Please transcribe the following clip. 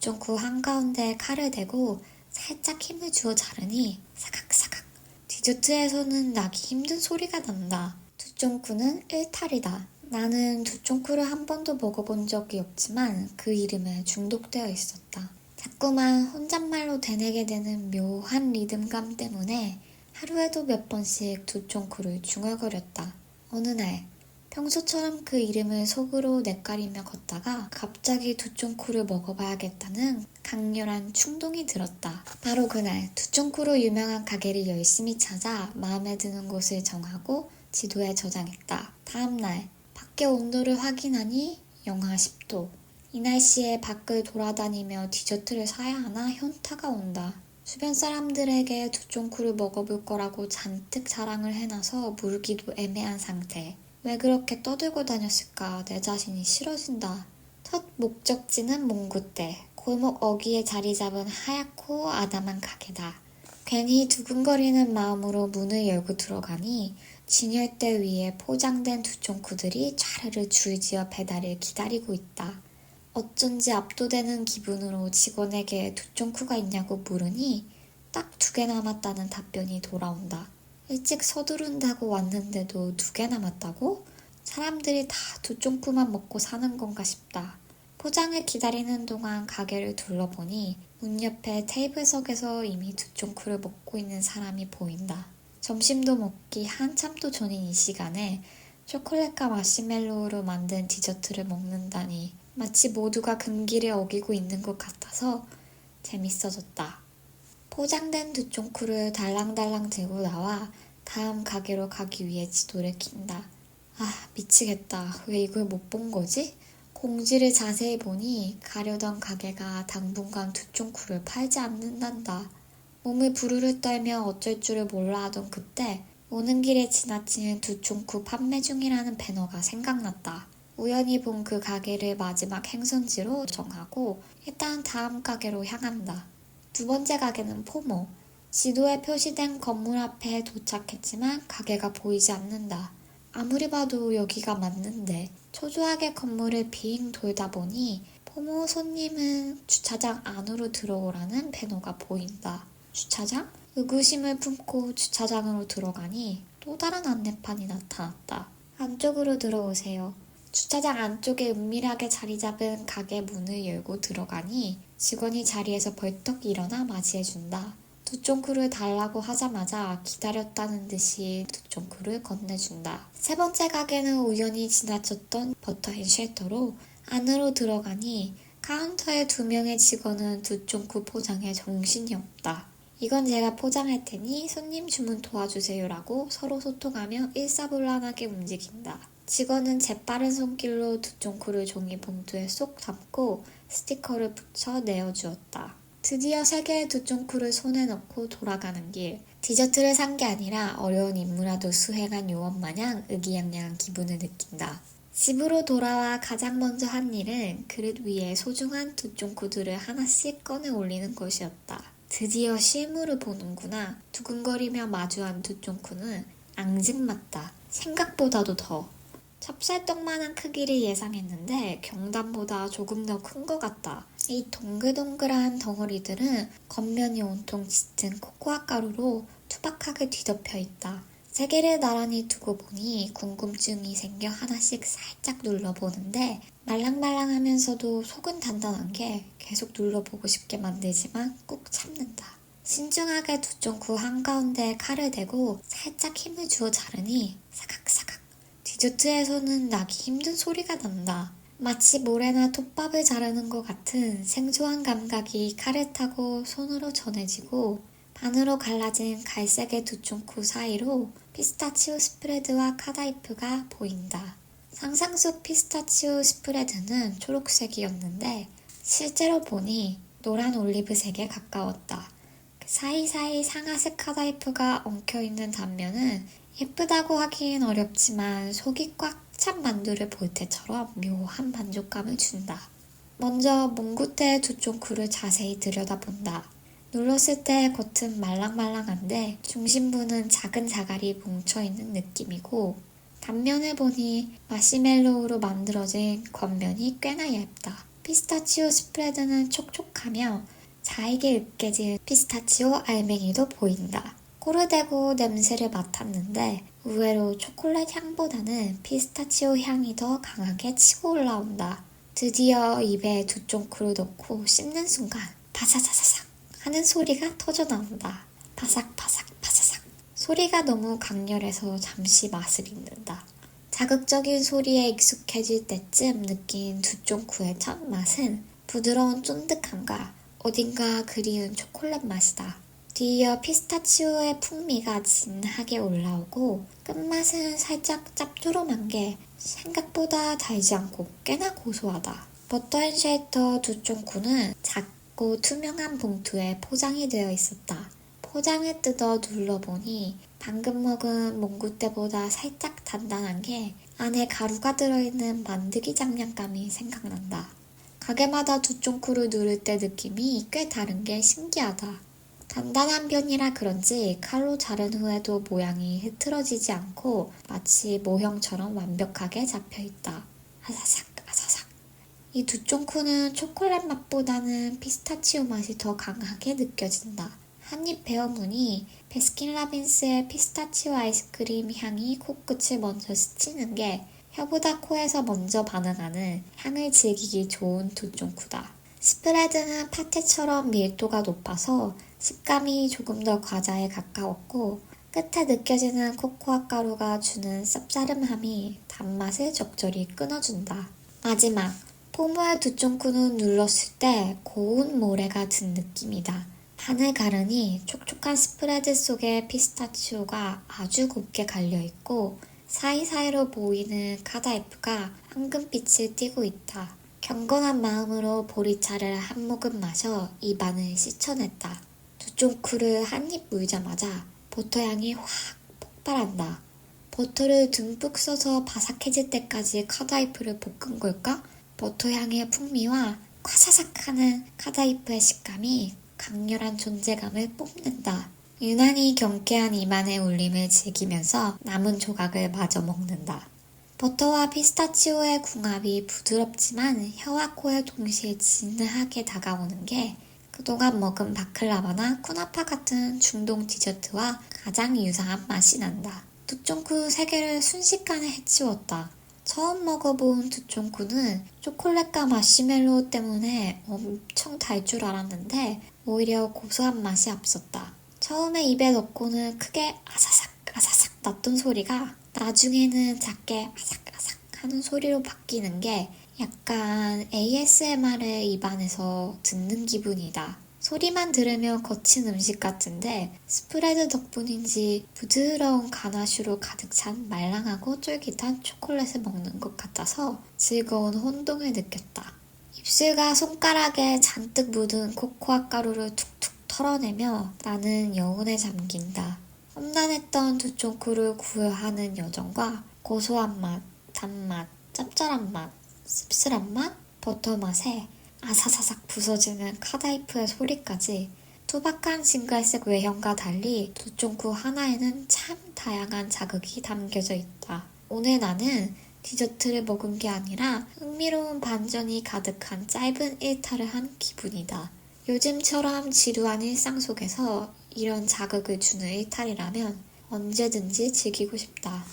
두쫑쿠 한가운데에 칼을 대고 살짝 힘을 주어 자르니 사각사각. 디저트에서는 나기 힘든 소리가 난다. 두쫑쿠는 일탈이다. 나는 두쫑쿠를 한 번도 먹어본 적이 없지만 그 이름에 중독되어 있었다. 자꾸만 혼잣말로 되뇌게 되는 묘한 리듬감 때문에 하루에도 몇 번씩 두쫑쿠를 중얼거렸다. 어느 날 평소처럼 그 이름을 속으로 뇌까리며 걷다가 갑자기 두쫑쿠를 먹어봐야겠다는 강렬한 충동이 들었다. 바로 그날 두쫑쿠로 유명한 가게를 열심히 찾아 마음에 드는 곳을 정하고 지도에 저장했다. 다음날 밖의 온도를 확인하니 영하 10도. 이 날씨에 밖을 돌아다니며 디저트를 사야 하나 현타가 온다. 주변 사람들에게 두쫑쿠를 먹어볼 거라고 잔뜩 자랑을 해놔서 물기도 애매한 상태. 왜 그렇게 떠들고 다녔을까 내 자신이 싫어진다. 첫 목적지는 몽구떼. 골목 어귀에 자리 잡은 하얗고 아담한 가게다. 괜히 두근거리는 마음으로 문을 열고 들어가니 진열대 위에 포장된 두쫑쿠들이 차르르 줄지어 배달을 기다리고 있다. 어쩐지 압도되는 기분으로 직원에게 두쫑쿠가 있냐고 물으니 딱 2개 남았다는 답변이 돌아온다. 일찍 서두른다고 왔는데도 2개 남았다고? 사람들이 다 두쫑쿠만 먹고 사는 건가 싶다. 포장을 기다리는 동안 가게를 둘러보니 문 옆에 테이블석에서 이미 두쫑쿠를 먹고 있는 사람이 보인다. 점심도 먹기 한참도 전인 이 시간에 초콜릿과 마시멜로우로 만든 디저트를 먹는다니 마치 모두가 금기를 어기고 있는 것 같아서 재밌어졌다. 포장된 두쫑쿠를 달랑달랑 들고 나와 다음 가게로 가기 위해 지도를 킨다. 아, 미치겠다. 왜 이걸 못 본 거지? 공지를 자세히 보니 가려던 가게가 당분간 두쫑쿠를 팔지 않는단다. 몸을 부르르 떨며 어쩔 줄을 몰라 하던 그때 오는 길에 지나치는 두쫑쿠 판매 중이라는 배너가 생각났다. 우연히 본 그 가게를 마지막 행선지로 정하고 일단 다음 가게로 향한다. 2번째 가게는 포모. 지도에 표시된 건물 앞에 도착했지만 가게가 보이지 않는다. 아무리 봐도 여기가 맞는데 초조하게 건물을 빙 돌다 보니 포모 손님은 주차장 안으로 들어오라는 배너가 보인다. 주차장? 의구심을 품고 주차장으로 들어가니 또 다른 안내판이 나타났다. 안쪽으로 들어오세요. 주차장 안쪽에 은밀하게 자리 잡은 가게 문을 열고 들어가니 직원이 자리에서 벌떡 일어나 맞이해준다. 두쫑쿠를 달라고 하자마자 기다렸다는 듯이 두쫑쿠를 건네준다. 3번째 가게는 우연히 지나쳤던 버터앤쉘터로 안으로 들어가니 카운터에 2명의 직원은 두쫑쿠 포장에 정신이 없다. 이건 제가 포장할 테니 손님 주문 도와주세요라고 서로 소통하며 일사불란하게 움직인다. 직원은 재빠른 손길로 두쫑쿠를 종이 봉투에 쏙 담고 스티커를 붙여 내어주었다. 드디어 3개의 두쫑쿠를 손에 넣고 돌아가는 길. 디저트를 산 게 아니라 어려운 임무라도 수행한 요원 마냥 의기양양한 기분을 느낀다. 집으로 돌아와 가장 먼저 한 일은 그릇 위에 소중한 두쫑쿠들을 하나씩 꺼내 올리는 것이었다. 드디어 실물을 보는구나. 두근거리며 마주한 두쫑쿠는 앙증맞다. 생각보다도 더. 찹쌀떡만한 크기를 예상했는데 경담보다 조금 더 큰 것 같다. 이 동글동글한 덩어리들은 겉면이 온통 짙은 코코아 가루로 투박하게 뒤덮여 있다. 3개를 나란히 두고 보니 궁금증이 생겨 하나씩 살짝 눌러보는데 말랑말랑하면서도 속은 단단한 게 계속 눌러보고 싶게 만들지만 꾹 참는다. 신중하게 두쫑쿠 한가운데에 칼을 대고 살짝 힘을 주어 자르니 사각사각. 디저트에서는 나기 힘든 소리가 난다. 마치 모래나 톱밥을 자르는 것 같은 생소한 감각이 칼을 타고 손으로 전해지고 반으로 갈라진 갈색의 두쫑쿠 사이로 피스타치오 스프레드와 카다이프가 보인다. 상상 속 피스타치오 스프레드는 초록색이었는데 실제로 보니 노란 올리브색에 가까웠다. 그 사이사이 상아색 카다이프가 엉켜있는 단면은 예쁘다고 하긴 어렵지만 속이 꽉 찬 만두를 볼 때처럼 묘한 만족감을 준다. 먼저 몽구떼의 두쫑쿠를 자세히 들여다본다. 눌렀을 때 겉은 말랑말랑한데 중심부는 작은 자갈이 뭉쳐있는 느낌이고 단면을 보니 마시멜로우로 만들어진 겉면이 꽤나 얇다. 피스타치오 스프레드는 촉촉하며 잘게 으깨진 피스타치오 알맹이도 보인다. 코를 대고 냄새를 맡았는데 의외로 초콜릿 향보다는 피스타치오 향이 더 강하게 치고 올라온다. 드디어 입에 두 쫑크를 넣고 씹는 순간 바사사사삭 하는 소리가 터져 나온다. 바삭바삭 바사삭. 소리가 너무 강렬해서 잠시 맛을 잃는다. 자극적인 소리에 익숙해질 때쯤 느낀 두 쫑크의 첫 맛은 부드러운 쫀득함과 어딘가 그리운 초콜릿 맛이다. 뒤이어 피스타치오의 풍미가 진하게 올라오고 끝맛은 살짝 짭조름한 게 생각보다 달지 않고 꽤나 고소하다. 버터앤쉐이터 두 쫑크는 작고 투명한 봉투에 포장이 되어 있었다. 포장을 뜯어 눌러보니 방금 먹은 몽구 때보다 살짝 단단한 게 안에 가루가 들어있는 만드기 장난감이 생각난다. 가게마다 두 쫑크를 누를 때 느낌이 꽤 다른 게 신기하다. 단단한 편이라 그런지 칼로 자른 후에도 모양이 흐트러지지 않고 마치 모형처럼 완벽하게 잡혀있다. 아사삭 아사삭. 이 두 쫑크는 초콜릿 맛보다는 피스타치오 맛이 더 강하게 느껴진다. 한입 베어무니 베스킨라빈스의 피스타치오 아이스크림 향이 코끝을 먼저 스치는 게 혀보다 코에서 먼저 반응하는 향을 즐기기 좋은 두 쫑크다. 스프레드는 파테처럼 밀도가 높아서 식감이 조금 더 과자에 가까웠고 끝에 느껴지는 코코아 가루가 주는 쌉싸름함이 단맛을 적절히 끊어준다. 마지막, 포무의 두 쫑크는 눌렀을 때 고운 모래가 든 느낌이다. 반을 가르니 촉촉한 스프레드 속에 피스타치오가 아주 곱게 갈려있고 사이사이로 보이는 카다이프가 황금빛을 띠고 있다. 경건한 마음으로 보리차를 한 모금 마셔 입안을 씻어냈다. 두 쫑크를 한 입 물자마자 버터향이 확 폭발한다. 버터를 듬뿍 써서 바삭해질 때까지 카다이프를 볶은 걸까? 버터향의 풍미와 과사삭하는 카다이프의 식감이 강렬한 존재감을 뽐낸다. 유난히 경쾌한 입안의 울림을 즐기면서 남은 조각을 마저 먹는다. 버터와 피스타치오의 궁합이 부드럽지만 혀와 코에 동시에 진하게 다가오는 게 그동안 먹은 바클라바나 쿠나파 같은 중동 디저트와 가장 유사한 맛이 난다. 두 쫑크 3개를 순식간에 해치웠다. 처음 먹어본 두 쫑크는 초콜릿과 마시멜로우 때문에 엄청 달 줄 알았는데 오히려 고소한 맛이 앞섰다. 처음에 입에 넣고는 크게 아사삭 아사삭 났던 소리가 나중에는 작게 아삭아삭 하는 소리로 바뀌는 게 약간 ASMR을 입안에서 듣는 기분이다. 소리만 들으면 거친 음식 같은데 스프레드 덕분인지 부드러운 가나슈로 가득 찬 말랑하고 쫄깃한 초콜릿을 먹는 것 같아서 즐거운 혼동을 느꼈다. 입술과 손가락에 잔뜩 묻은 코코아 가루를 툭툭 털어내며 나는 여운에 잠긴다. 험난했던 두 쫑크를 구현하는 여정과 고소한 맛, 단맛, 짭짤한 맛, 씁쓸한 맛, 버터 맛에 아사사삭 부서지는 카다이프의 소리까지 투박한 진갈색 외형과 달리 두 쫑크 하나에는 참 다양한 자극이 담겨져 있다. 오늘 나는 디저트를 먹은 게 아니라 흥미로운 반전이 가득한 짧은 일탈을 한 기분이다. 요즘처럼 지루한 일상 속에서 이런 자극을 주는 일탈이라면 언제든지 즐기고 싶다.